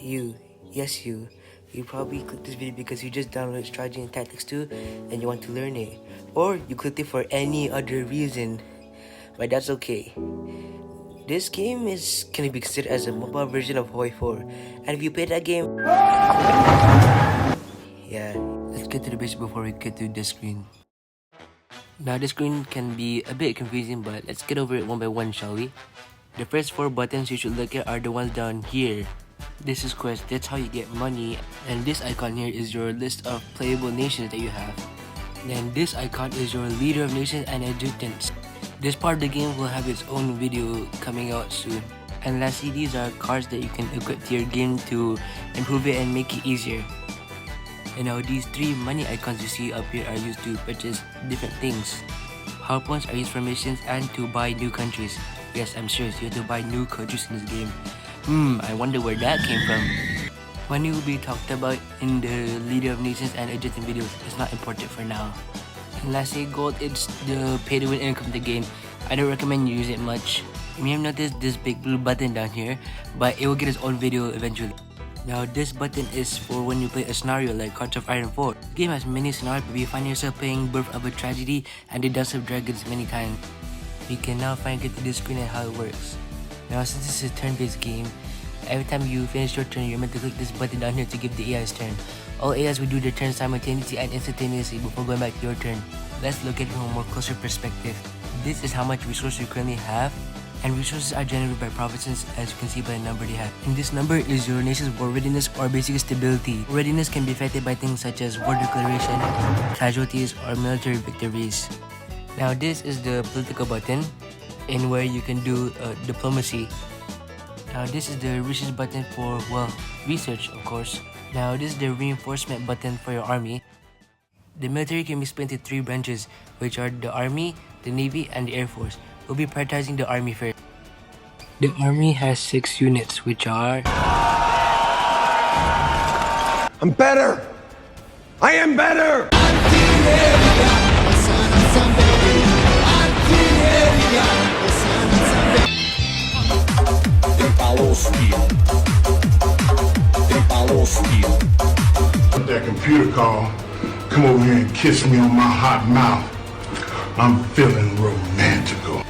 you, yes you probably clicked this video because you just downloaded Strategy and Tactics 2 and you want to learn it. Or you clicked it for any other reason, but that's okay. This game is can be considered as a mobile version of Hoi 4, and if you play that game, yeah, let's get to the basics before we get to this screen. Now this screen can be a bit confusing, but let's get over it one by one, shall we? The first 4 buttons you should look at are the ones down here. This is quest, that's how you get money, and this icon here is your list of playable nations that you have. Then this icon is your leader of nations and adjutants. This part of the game will have its own video coming out soon. And lastly, these are cards that you can equip to your game to improve it and make it easier. And now these 3 money icons you see up here are used to purchase different things. Power points are used for missions and to buy new countries. Yes, I'm serious, you have to buy new countries in this game. I wonder where that came from. Money will be talked about in the Leader of Nations and Adjutant videos. It's not important for now. And lastly, gold is the pay to win income of the game. I don't recommend you use it much. You may have noticed this big blue button down here, but it will get its own video eventually. Now this button is for when you play a scenario like Hearts of Iron 4. The game has many scenarios, but you find yourself playing Birth of a Tragedy and the Dance of Dragons many times. You can now get to this screen and how it works. Now since this is a turn-based game, every time you finish your turn, you're meant to click this button down here to give the AI's turn. All AIs will do their turn simultaneously and instantaneously before going back to your turn. Let's look at it from a more closer perspective. This is how much resources you currently have, and resources are generated by provinces as you can see by the number they have. And this number is your nation's war readiness or basic stability. Readiness can be affected by things such as war declaration, casualties, or military victories. Now this is the political button, in where you can do diplomacy. Now this is the research button for, well, research of course. Now this is the reinforcement button for your army. The military can be split into 3 branches, which are the army, the navy, and the air force. We'll be prioritizing the army first. The army has 6 units, which are... I'm better! I am better! That computer call, come over here and kiss me on my hot mouth. I'm feeling romantical.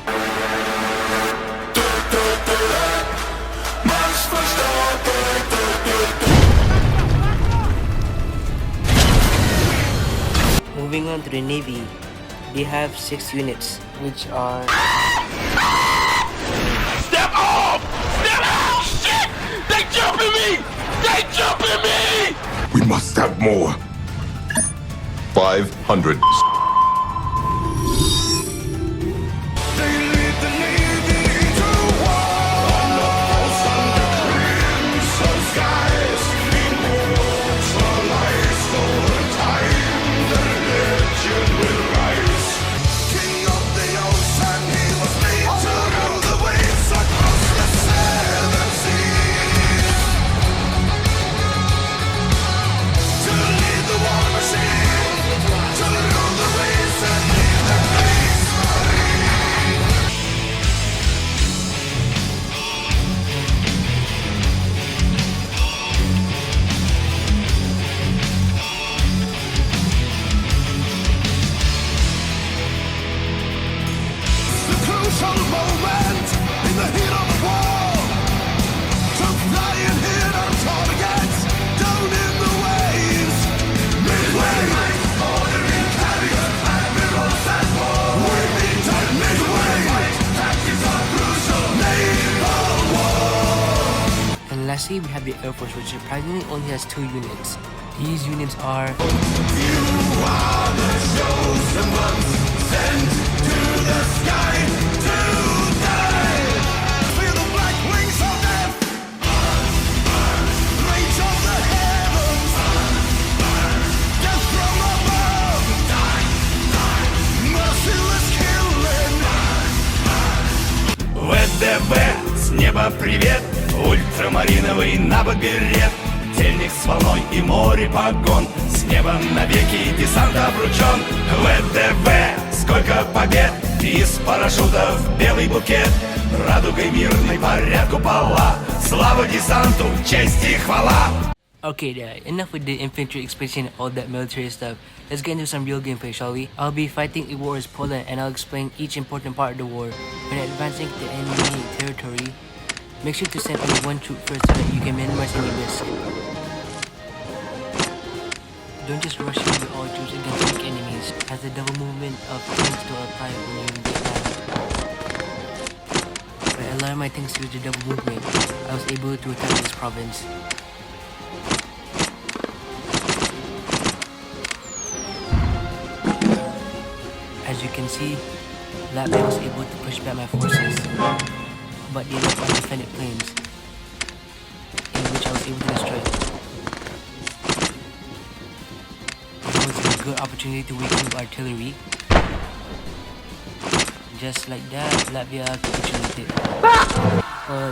Moving on to the navy, they have 6 units, which are... Step off! Step off! Shit! They jumping me! They jumping me! We must have more. 500. Lastly, we have the Air Force, which surprisingly only has 2 units. These units are... You are the chosen ones, sent to the sky to die. Feel the black wings of death, reach of the heavens, death from above, merciless killing. ВДВ, с неба привет. Ультрамариновый набок берет, тельник с волной и море погон. С неба навеки десант обручен. ВДВ, сколько побед, из парашютов белый букет. Радугой мирной парят купола. Слава десанту, честь и хвала. Okay, enough with the infantry expansion and all that military stuff. Let's get into some real gameplay, shall we? I'll be fighting a war as Poland and I'll explain each important part of the war. When advancing to enemy territory, make sure to send only one troop first so that you can minimize any risk. Don't just rush in with all troops against weak enemies, as the double movement of tanks will apply when you get down. By allowing my tanks to use the double movement, I was able to attack this province. As you can see, Latvia was able to push back my forces, but they left undefended plains, in which I was able to destroy. It was a good opportunity to weaken artillery. Just like that, Latvia capitulated.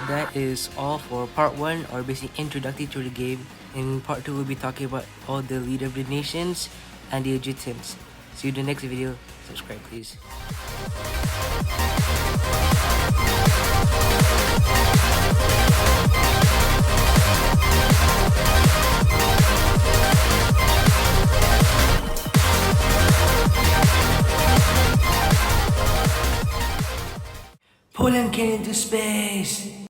That is all for part 1, or basic introductory to the game. In part 2, we'll be talking about all the leader of the nations and the adjutants. See you in the next video. Subscribe, please. Poland came into space!